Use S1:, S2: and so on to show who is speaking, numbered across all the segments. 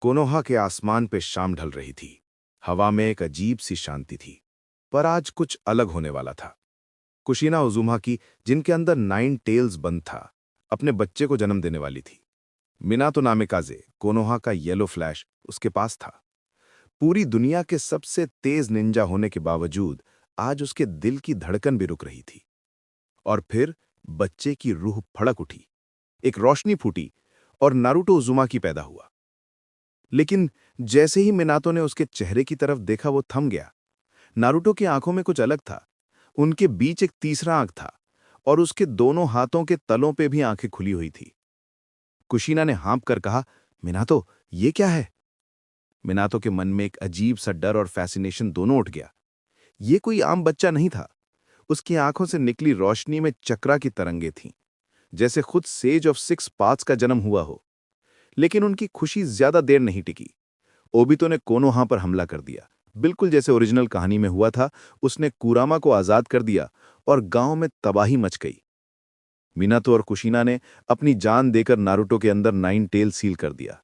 S1: Konoha के आसमान पे शाम ढल रही थी। हवा में एक अजीब सी शांति थी। पर आज कुछ अलग होने वाला था। कुशीना उजुमा की, जिनके अंदर 9 टेल्स बंद था, अपने बच्चे को जन्म देने वाली थी। मिनातो नामिकाजे, कोनोहा का येलो फ्लैश, उसके पास था। पूरी दुनिया के सबसे तेज निंजा होने के बावजूद आज उसके दिल की धड़कन भी रुक रही थी। और फिर बच्चे की रूह फड़क उठी, एक रोशनी फूटी और नारुतो उजुमा की पैदा हुआ। लेकिन जैसे ही मिनातो ने उसके चेहरे की तरफ देखा, वो थम गया। नारुतो की आंखों में कुछ अलग था। उनके बीच एक तीसरा आंख था और उसके दोनों हाथों के तलों पे भी आंखें खुली हुई थी। कुशीना ने हाँप कर कहा, मिनातो, ये क्या है? मिनातो के मन में एक अजीब सा डर और फैसिनेशन दोनों उठ गया। ये कोई आम बच्चा नहीं था। उसकी आंखों से निकली रोशनी में चक्रा की तरंगें थीं, जैसे खुद सेज ऑफ 6 पाथ्स का जन्म हुआ हो। लेकिन उनकी खुशी ज्यादा देर नहीं टिकी। ओबितो ने कोनोहा पर हमला कर दिया, बिल्कुल जैसे ओरिजिनल कहानी में हुआ था। उसने कुरामा को आजाद कर दिया और गांव में तबाही मच गई। मिनातो और कुशीना ने अपनी जान देकर नारुतो के अंदर 9 टेल सील कर दिया।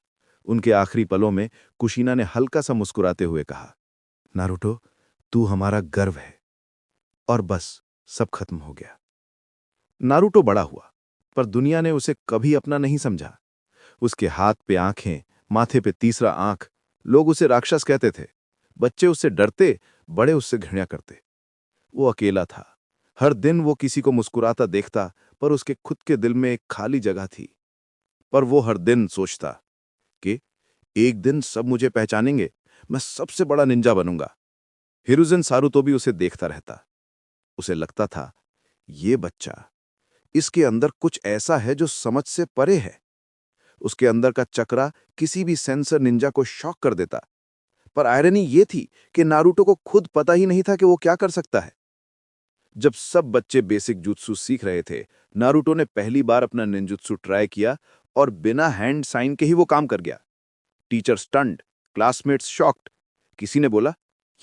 S1: उनके आखिरी पलों में कुशीना ने हल्का सा मुस्कुराते हुए कहा, नारुतो, तू हमारा गर्व है। और बस सब खत्म हो गया। नारुतो बड़ा हुआ, पर दुनिया ने उसे कभी अपना नहीं समझा। उसके हाथ पे आंखें, माथे पे तीसरा आंख। लोग उसे राक्षस कहते थे। बच्चे उससे डरते, बड़े उससे घृणा करते। वो अकेला था। हर दिन वो किसी को मुस्कुराता देखता, पर उसके खुद के दिल में एक खाली जगह थी। पर वो हर दिन सोचता कि एक दिन सब मुझे पहचानेंगे, मैं सबसे बड़ा निंजा बनूंगा। हिरुzen सारुतो भी उसे देखता रहता। उसे लगता था, ये बच्चा, इसके अंदर कुछ ऐसा है जो समझ से परे है। उसके अंदर का चक्रा किसी भी सेंसर निंजा को शॉक कर देता। पर आयरनी ये थी कि नारुतो को खुद पता ही नहीं था कि वो क्या कर सकता है। जब सब बच्चे बेसिक जुत्सु सीख रहे थे, नारुतो ने पहली बार अपना निंजुत्सु ट्राई किया और बिना हैंड साइन के ही वो काम कर गया। Teacher stunned, classmates shocked. किसी ने बोला,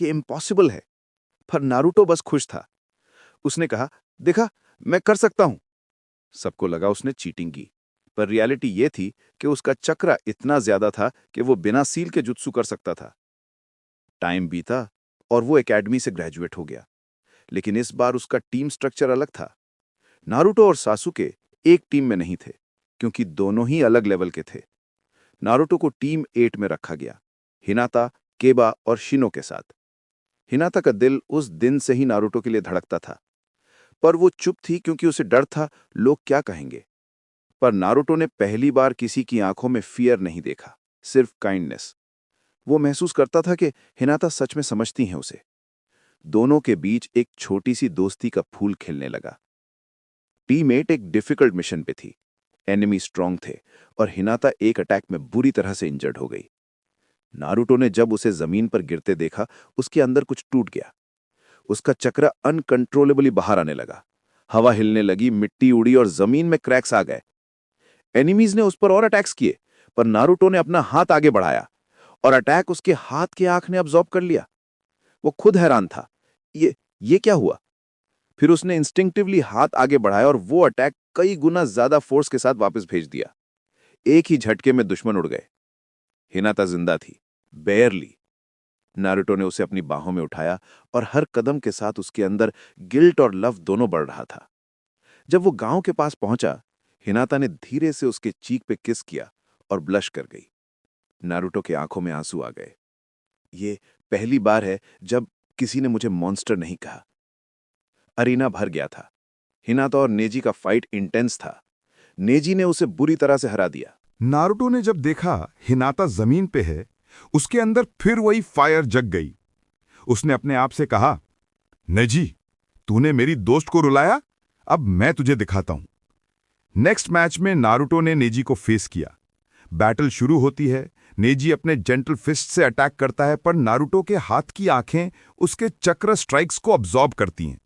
S1: ये इम्पॉसिबल है। पर नारुतो बस खुश था। उसने कहा, देखा, मैं कर सकता हूं। सबको लगा उसने चीटिंग की, पर रियलिटी ये थी कि उसका चक्रा इतना ज्यादा था कि वो बिना सील के जुत्सु कर सकता था। टाइम बीता और वो एकेडमी से ग्रेजुएट हो गया। लेकिन इस बार उसका टीम स्ट्रक्चर अलग था। नारुतो और सासुके एक टीम में नहीं थे, क्योंकि दोनों ही अलग लेवल के थे। नारुतो को टीम 8 में रखा गया, हिनाता, केबा और शिनो के साथ। हिनाता का दिल उस दिन से ही नारुतो के लिए धड़कता था, पर वो चुप थी क्योंकि उसे डर था लोग क्या कहेंगे। पर नारुतो ने पहली बार किसी की आंखों में फियर नहीं देखा, सिर्फ काइंडनेस। वो महसूस करता था कि हिनाता सच में समझती हैं उसे। दोनों के बीच एक छोटी सी दोस्ती का फूल खिलने लगा। टीममेट एक डिफिकल्ट मिशन पे थी। एनिमी स्ट्रांग थे और हिनाता एक अटैक में बुरी तरह से इंजर्ड हो गई। नारुतो ने जब उसे जमीन पर गिरते देखा, उसके अंदर कुछ टूट गया। उसका चक्रा अनकंट्रोलेबली बाहर आने लगा। हवा हिलने लगी, मिट्टी उड़ी और जमीन में क्रैक्स आ गए। एनिमीज ने उस पर और अटैक्स किए, पर नारुतो ने अपना हाथ आगे बढ़ाया और अटैक उसके हाथ के आंख ने अब्सॉर्ब कर लिया। वो खुद हैरान था, ये क्या हुआ? फिर उसने इंस्टिंक्टिवली हाथ आगे बढ़ाया और वो अटैक कई गुना ज्यादा फोर्स के साथ वापस भेज दिया। एक ही झटके में दुश्मन उड़ गए। हिनाता जिंदा थी, बेयरली। नारुतो ने उसे अपनी बाहों में उठाया और हर कदम के साथ उसके अंदर गिल्ट और लव दोनों बढ़ रहा था। जब वो गांव के पास पहुंचा, हिनाता ने धीरे से उसके चीक पे किस किया और ब्लश कर गई। नारुतो के आंखों में आंसू आ गए। ये पहली बार है जब किसी ने मुझे मॉन्स्टर नहीं कहा। अरीना भर गया था। हिनाता और नेजी का फाइट इंटेंस था। नेजी ने उसे बुरी तरह से हरा दिया।
S2: नारुतो ने जब देखा हिनाता जमीन पे है, उसके अंदर फिर वही फायर जग गई। उसने अपने आप से कहा, नेजी, तूने मेरी दोस्त को रुलाया, अब मैं तुझे दिखाता हूं। नेक्स्ट मैच में नारुतो ने नेजी को फेस किया। बैटल शुरू होती है। नेजी अपने जेंटल फिस्ट से अटैक करता है, पर नारुतो के हाथ की आंखें उसके चक्र स्ट्राइक्स को अब्सॉर्ब करती हैं।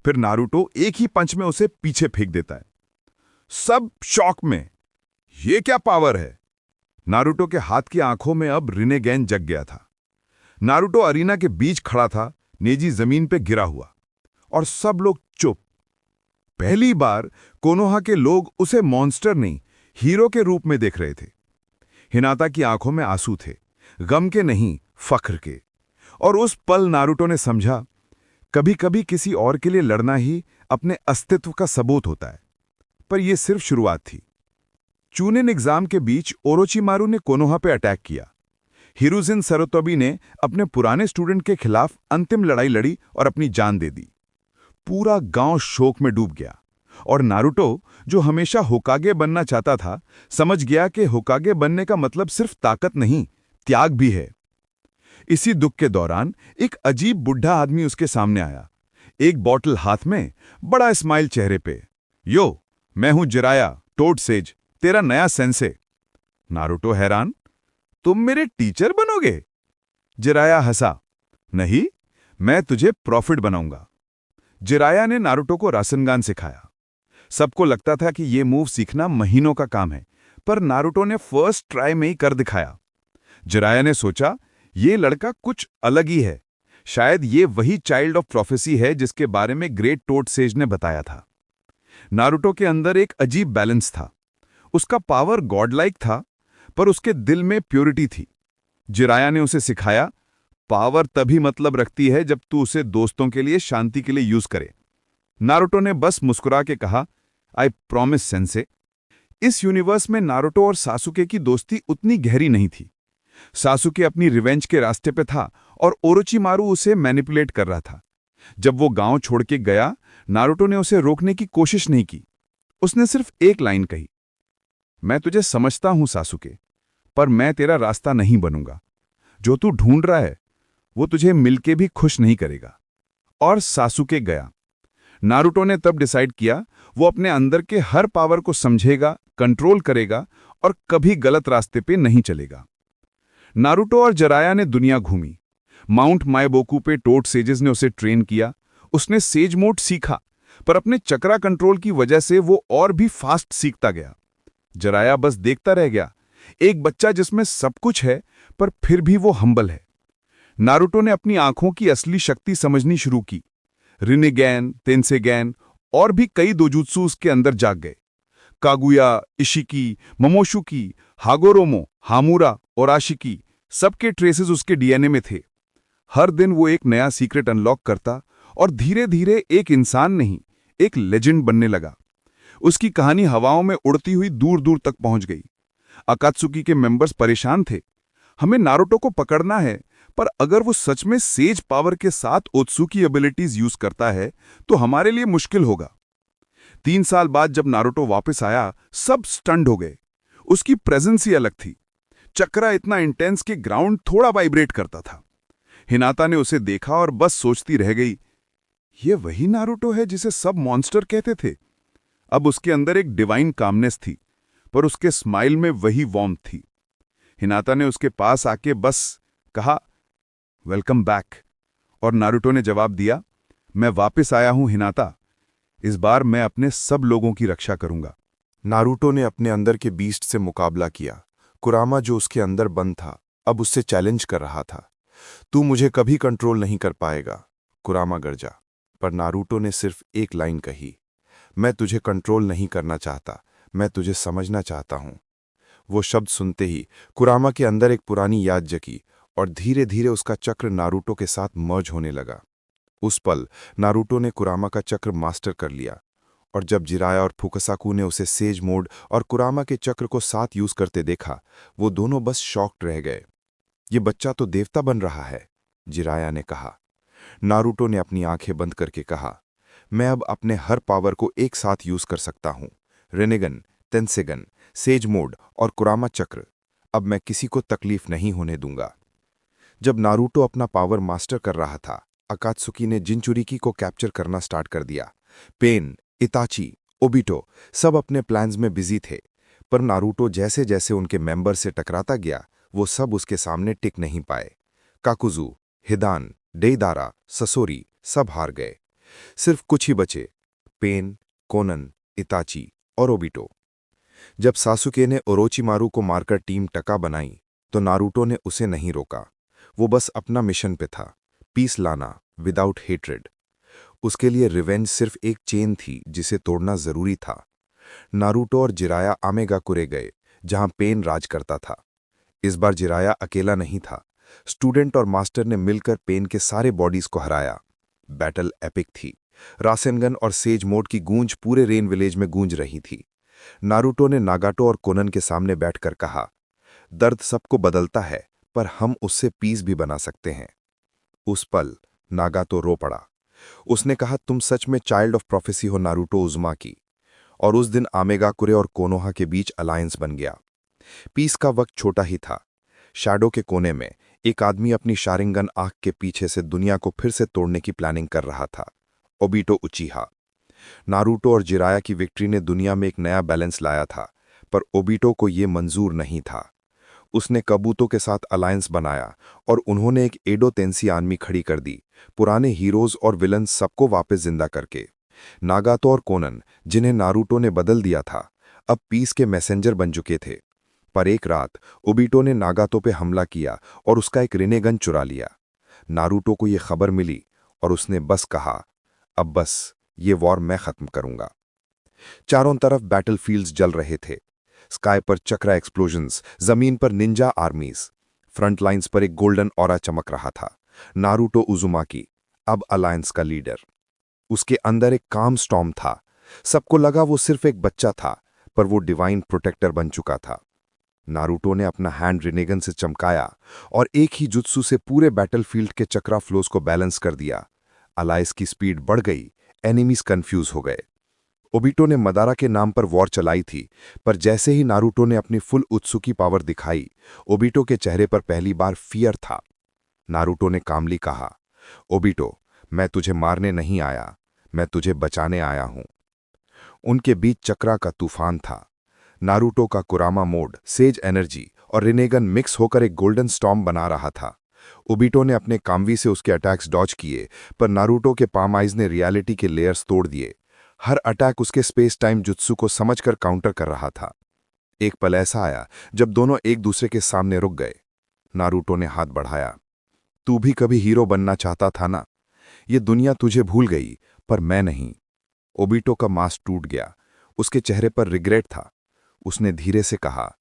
S2: फिर नारुतो एक ही पंच में उसे पीछे फेंक देता है। सब शॉक में, ये क्या पावर है? नारुतो के हाथ की आंखों में अब रिनेगेन जग गया था। नारुतो अरीना के बीच खड़ा था, नेजी जमीन पे गिरा हुआ, और सब लोग चुप। पहली बार कोनोहा के लोग उसे मॉन्स्टर नहीं, हीरो के रूप में देख रहे थे। हिनाता की आंखों में आंसू थे, गम के नहीं, फख्र के। और उस पल नारुतो ने समझा, कभी कभी किसी और के लिए लड़ना ही अपने अस्तित्व का सबूत होता है। पर यह सिर्फ शुरुआत थी। चूनिन एग्जाम के बीच ओरोचिमारू ने कोनोहा पे अटैक किया। हिरुजिन सरोतोबी ने अपने पुराने स्टूडेंट के खिलाफ अंतिम लड़ाई लड़ी और अपनी जान दे दी। पूरा गांव शोक में डूब गया और नारुतो, जो हमेशा होकागे बनना चाहता था, समझ गया कि होकागे बनने का मतलब सिर्फ ताकत नहीं, त्याग भी है। इसी दुख के दौरान एक अजीब बुढ़ा आदमी उसके सामने आया, एक बॉटल हाथ में, बड़ा स्माइल चेहरे पे। यो, मैं हूं जिराया टोड सेज, तेरा नया सेंसे। नारुतो हैरान, तुम मेरे टीचर बनोगे? जिराया हंसा, नहीं, मैं तुझे प्रॉफिट बनाऊंगा। जिराया ने नारुतो को रासनगान सिखाया। सबको लगता था कि यह मूव सीखना महीनों का काम है, पर नारुतो ने फर्स्ट ट्राई में ही कर दिखाया। जिराया ने सोचा, ये लड़का कुछ अलग ही है। शायद ये वही चाइल्ड ऑफ प्रोफेसी है जिसके बारे में ग्रेट टोड सेज ने बताया था। नारुतो के अंदर एक अजीब बैलेंस था। उसका पावर गॉडलाइक था, पर उसके दिल में प्योरिटी थी। जिराया ने उसे सिखाया, पावर तभी मतलब रखती है जब तू उसे दोस्तों के लिए, शांति के लिए यूज करे। नारुतो ने बस मुस्कुरा के कहा, आई प्रॉमिस सेंसे। इस यूनिवर्स में नारुतो और सासुके की दोस्ती उतनी गहरी नहीं थी। सासुके अपनी रिवेंज के रास्ते पे था और ओरोचिमारू उसे मैनिपुलेट कर रहा था। जब वो गांव छोड़ के गया, नारुतो ने उसे रोकने की कोशिश नहीं की। उसने सिर्फ एक लाइन कही, मैं तुझे समझता हूं सासुके, पर मैं तेरा रास्ता नहीं बनूंगा। जो तू ढूंढ रहा है वो तुझे मिलके भी खुश नहीं करेगा। और सासुके गया। नारुतो ने तब डिसाइड किया, वो अपने अंदर के हर पावर को समझेगा, कंट्रोल करेगा और कभी गलत रास्ते पे नहीं चलेगा। नारुतो और जिराया ने दुनिया घूमी। माउंट माएबोकू पे टोड सेजेस ने उसे ट्रेन किया। उसने सेज मोड सीखा, पर अपने चक्रा कंट्रोल की वजह से वो और भी फास्ट सीखता गया। जिराया बस देखता रह गया, एक बच्चा जिसमें सब कुछ है पर फिर भी वो हम्बल है। नारुतो ने अपनी आंखों की असली शक्ति समझनी शुरू की। रिनेगैन, तेंसेगैन और भी कई दोजुत्सु उसके अंदर जाग गए। कागुया, इशिकी, मोमोशुकी, हागोरोमो, हामुरा और आशिकी, सबके ट्रेसेस उसके डीएनए में थे। हर दिन वो एक नया सीक्रेट अनलॉक करता और धीरे धीरे एक इंसान नहीं, एक लेजेंड बनने लगा। उसकी कहानी हवाओं में उड़ती हुई दूर दूर तक पहुंच गई। अकात्सुकी के मेंबर्स परेशान थे, हमें नारुतो को पकड़ना है, पर अगर वो सच में सेज पावर के साथ ओत्सुकी एबिलिटीज यूज करता है तो हमारे लिए मुश्किल होगा। 3 साल बाद जब नारुतो वापस आया, सब स्टन्ड हो गए। उसकी प्रेजेंस ही अलग थी। चक्रा इतना इंटेंस कि ग्राउंड थोड़ा वाइब्रेट करता था। हिनाता ने उसे देखा और बस सोचती रह गई, ये वही नारुतो है जिसे सब मॉन्स्टर कहते थे। अब उसके अंदर एक डिवाइन कामनेस थी, पर उसके स्माइल में वही वार्मथ थी। हिनाता ने उसके पास आके बस कहा, वेलकम बैक। और नारुतो ने जवाब दिया, मैं वापस आया हूं हिनाता। इस बार मैं अपने सब लोगों की रक्षा करूंगा।
S1: नारुतो ने अपने अंदर के बीस्ट से मुकाबला किया। कुरामा, जो उसके अंदर बंद था, अब उससे चैलेंज कर रहा था। तू मुझे कभी कंट्रोल नहीं कर पाएगा, कुरामा गरजा। पर नारुतो ने सिर्फ एक लाइन कही, मैं तुझे कंट्रोल नहीं करना चाहता, मैं तुझे समझना चाहता हूं। वो शब्द सुनते ही कुरामा के अंदर एक पुरानी याद जगी और धीरे धीरे उसका चक्र नारुतो के साथ मर्ज होने लगा। उस पल नारुतो ने कुरामा का चक्र मास्टर कर लिया, और जब जिराया और फुकासाकू ने उसे सेज मोड और कुरामा के चक्र को साथ यूज करते देखा, वो दोनों बस शॉक्ड रह गए। ये बच्चा तो देवता बन रहा है, जिराया ने कहा। नारुतो ने अपनी आंखें बंद करके कहा, मैं अब अपने हर पावर को एक साथ यूज कर सकता हूं। रेनेगन, तेंसेगन, सेज मोड और कुरामा चक्र। अब मैं किसी को तकलीफ नहीं होने दूंगा। जब नारुतो अपना पावर मास्टर कर रहा था, अकात्सुकी ने जिनचुरिकी को कैप्चर करना स्टार्ट कर दिया। पेन, इताची, ओबिटो सब अपने प्लान्स में बिजी थे, पर नारुतो जैसे जैसे उनके मेंबर से टकराता गया, वो सब उसके सामने टिक नहीं पाए। काकुजू, हिदान, डेइदारा, ससोरी सब हार गए। सिर्फ कुछ ही बचे, पेन, कोनन, इताची और ओबिटो। जब सासुके ने ओरोचिमारू को मारकर टीम टका बनाई, तो नारुतो ने उसे नहीं रोका। वो बस अपना मिशन पे था, पीस लाना विदाउट हेट्रेड। उसके लिए रिवेंज सिर्फ एक चेन थी जिसे तोड़ना जरूरी था। नारुतो और जिराया आमेगाकुरे गए, जहां पेन राज करता था। इस बार जिराया अकेला नहीं था। स्टूडेंट और मास्टर ने मिलकर पेन के सारे बॉडीज को हराया। बैटल एपिक थी। रासेनगन और सेज मोड की गूंज पूरे रेन विलेज में गूंज रही थी। नारुतो ने नागाटो और कोनन के सामने बैठकर कहा, दर्द सबको बदलता है, पर हम उससे पीस भी बना सकते हैं। उस पल नागातो रो पड़ा। उसने कहा, तुम सच में चाइल्ड ऑफ प्रोफेसी हो नारुतो उज़ुमाकी। और उस दिन आमेगाकुरे और कोनोहा के बीच अलायंस बन गया। पीस का वक्त छोटा ही था। शैडो के कोने में एक आदमी अपनी शारिंगन आंख के पीछे से दुनिया को फिर से तोड़ने की प्लानिंग कर रहा था, ओबिटो उचिहा। नारुतो और जिराया की विक्ट्री ने दुनिया में एक नया बैलेंस लाया था, पर ओबिटो को ये मंजूर नहीं था। उसने कबूतो के साथ अलायंस बनाया और उन्होंने एक एडो तेंसी आर्मी खड़ी कर दी, पुराने हीरोज और विलन्स सबको वापस जिंदा करके। नागातो और कोनन, जिन्हें नारुतो ने बदल दिया था, अब पीस के मैसेंजर बन चुके थे। पर एक रात ओबिटो ने नागातो पे हमला किया और उसका एक रिनेगन चुरा लिया। नारुतो को यह खबर मिली और उसने बस कहा, अब बस ये वॉर मैं खत्म करूंगा। चारों तरफ बैटलफील्ड्स जल रहे थे। स्काई पर चक्रा एक्सप्लोजन्स, जमीन पर निंजा आर्मीज। फ्रंट लाइंस पर एक गोल्डन ऑरा चमक रहा था। नारुतो उज़ुमाकी, अब अलायंस का लीडर। उसके अंदर एक काम स्टॉर्म था। सबको लगा वो सिर्फ एक बच्चा था, पर वो डिवाइन प्रोटेक्टर बन चुका था। नारुतो ने अपना हैंड रिनेगन से चमकाया और एक ही जुत्सु से पूरे बैटलफील्ड के चक्रा फ्लोज को बैलेंस कर दिया। अलायंस की स्पीड बढ़ गई, एनिमीज कंफ्यूज हो गए। ओबिटो ने मदारा के नाम पर वॉर चलाई थी, पर जैसे ही नारुतो ने अपनी फुल उत्सुकी पावर दिखाई, ओबिटो के चेहरे पर पहली बार फियर था। नारुतो ने कामली कहा, ओबिटो, मैं तुझे मारने नहीं आया, मैं तुझे बचाने आया हूं। उनके बीच चक्रा का तूफान था। नारुतो का कुरामा मोड, सेज एनर्जी और रिनेगन मिक्स होकर एक गोल्डन स्टॉर्म बना रहा था। ओबिटो ने अपने कामवी से उसके अटैक्स डॉज किए, पर नारुतो के पाम आइज ने रियलिटी के लेयर्स तोड़ दिए। हर अटैक उसके स्पेस टाइम जुत्सु को समझकर काउंटर कर रहा था। एक पल ऐसा आया जब दोनों एक दूसरे के सामने रुक गए। नारुतो ने हाथ बढ़ाया, तू भी कभी हीरो बनना चाहता था ना? ये दुनिया तुझे भूल गई, पर मैं नहीं। ओबिटो का मास्क टूट गया। उसके चेहरे पर रिग्रेट था। उसने धीरे से कहा,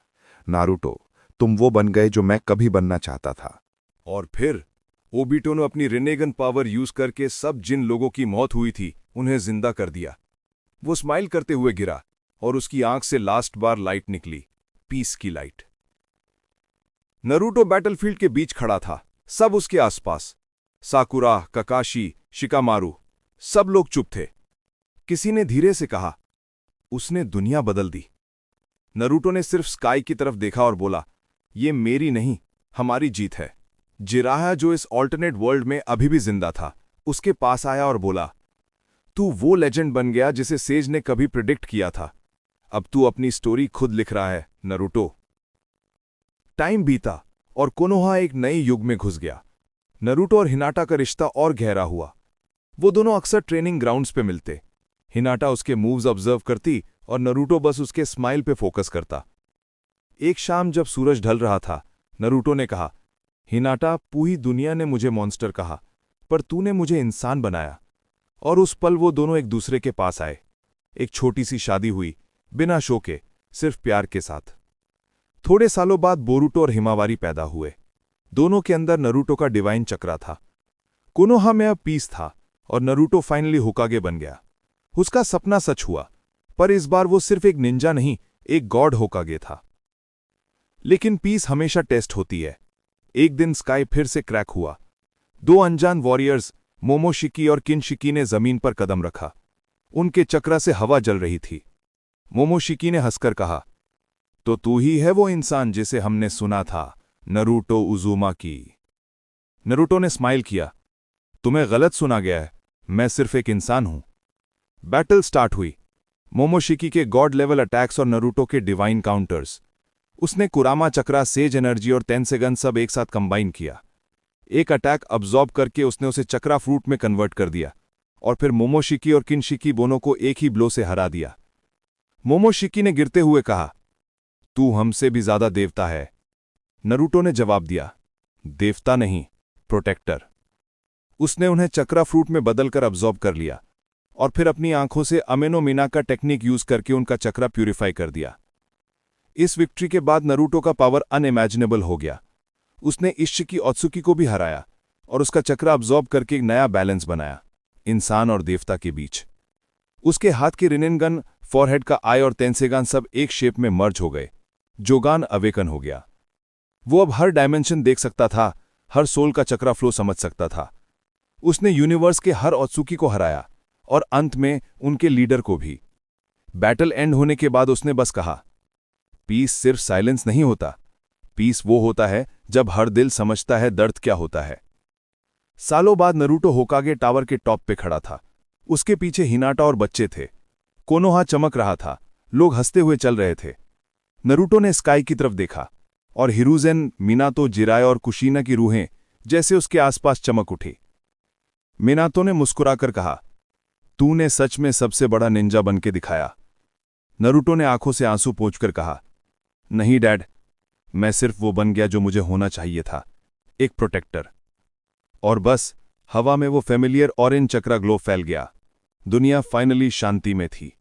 S1: नारुतो, तुम वो बन गए जो मैं कभी बनना चाहता था।
S2: और फिर ओबिटो ने अपनी रिनेगन पावर यूज करके सब जिन लोगों की मौत हुई थी उन्हें जिंदा कर दिया। वो स्माइल करते हुए गिरा और उसकी आंख से लास्ट बार लाइट निकली, पीस की लाइट। नारुतो बैटलफील्ड के बीच खड़ा था, सब उसके आसपास। साकुरा, ककाशी, शिकामारू, सब लोग चुप थे। किसी ने धीरे से कहा, उसने दुनिया बदल दी। नारुतो ने सिर्फ स्काई की तरफ देखा और बोला, ये मेरी नहीं, हमारी जीत है। जिराया, जो इस ऑल्टरनेट वर्ल्ड में अभी भी जिंदा था, उसके पास आया और बोला, तू वो लेजेंड बन गया जिसे सेज ने कभी प्रिडिक्ट किया था। अब तू अपनी स्टोरी खुद लिख रहा है, नारुतो। टाइम बीता और कोनोहा एक नए युग में घुस गया। नारुतो और हिनाटा का रिश्ता और गहरा हुआ। वो दोनों अक्सर ट्रेनिंग ग्राउंड्स पे मिलते। हिनाटा उसके मूव्स ऑब्जर्व करती और नारुतो बस उसके स्माइल पे फोकस करता। एक शाम जब सूरज ढल रहा था, नारुतो ने कहा, हिनाटा, पूरी दुनिया ने मुझे मॉन्स्टर कहा, पर तूने मुझे इंसान बनाया। और उस पल वो दोनों एक दूसरे के पास आए। एक छोटी सी शादी हुई, बिना शो के, सिर्फ प्यार के साथ। थोड़े सालों बाद बोरुटो और हिमावारी पैदा हुए। दोनों के अंदर नारुतो का डिवाइन चक्रा था। कोनोहा में अब पीस था और नारुतो फाइनली होकागे बन गया। उसका सपना सच हुआ, पर इस बार वो सिर्फ एक निंजा नहीं, एक गॉड होकागे था। लेकिन पीस हमेशा टेस्ट होती है। एक दिन स्काई फिर से क्रैक हुआ। दो अनजान वॉरियर्स, मोमोशिकी और किनशिकी, ने जमीन पर कदम रखा। उनके चक्रा से हवा जल रही थी। मोमोशिकी ने हंसकर कहा, तो तू ही है वो इंसान जिसे हमने सुना था, नारुतो उज़ुमाकी। नारुतो ने स्माइल किया, तुम्हें गलत सुना गया है, मैं सिर्फ एक इंसान हूं। बैटल स्टार्ट हुई। मोमोशिकी के गॉड लेवल अटैक्स और नारुतो के डिवाइन काउंटर्स। उसने कुरामा चक्रा, सेज एनर्जी और तेंसेगन सब एक साथ कंबाइन किया। एक अटैक अब्जॉर्ब करके उसने उसे चक्रा फ्रूट में कन्वर्ट कर दिया और फिर मोमोशिकी और किनशिकी दोनों को एक ही ब्लो से हरा दिया। मोमोशिकी ने गिरते हुए कहा, तू हमसे भी ज्यादा देवता है। नारुतो ने जवाब दिया, देवता नहीं, प्रोटेक्टर। उसने उन्हें चक्रा फ्रूट में बदलकर अब्जॉर्ब कर लिया और फिर अपनी आंखों से अमेनो मीना का टेक्निक यूज करके उनका चक्रा प्यूरिफाई कर दिया।
S3: इस विक्ट्री के बाद नरूटो का पावर अनइमेजिनेबल हो गया। उसने इश्शिकी ओत्सुकी को भी हराया और उसका चक्र अब्जॉर्ब करके एक नया बैलेंस बनाया, इंसान और देवता के बीच। उसके हाथ के रिनेनगन, फॉरहेड का आई और तेंसेगान सब एक शेप में मर्ज हो गए। जोगान अवेकन हो गया। वो अब हर डायमेंशन देख सकता था, हर सोल का चक्रा फ्लो समझ सकता था। उसने यूनिवर्स के हर ओत्सुकी को हराया और अंत में उनके लीडर को भी। बैटल एंड होने के बाद उसने बस कहा, पीस सिर्फ साइलेंस नहीं होता, पीस वो होता है जब हर दिल समझता है दर्द क्या होता है। सालों बाद नरूटो होकागे टावर के टॉप पे खड़ा था। उसके पीछे हिनाटा और बच्चे थे। कोनोहा चमक रहा था, लोग हंसते हुए चल रहे थे। नरूटो ने स्काई की तरफ देखा और हिरुजेन, मिनातो, जिराय और कुशीना की रूहें जैसे उसके आसपास चमक उठी। मिनातो ने मुस्कुराकर कहा, तूने सच में सबसे बड़ा निंजा बन के दिखाया। नरूटो ने आंखों से आंसू पोंछकर कहा, नहीं डैड, मैं सिर्फ वो बन गया जो मुझे होना चाहिए था, एक प्रोटेक्टर। और बस हवा में वो फेमिलियर ऑरेंज चक्रा ग्लो फैल गया। दुनिया फाइनली शांति में थी।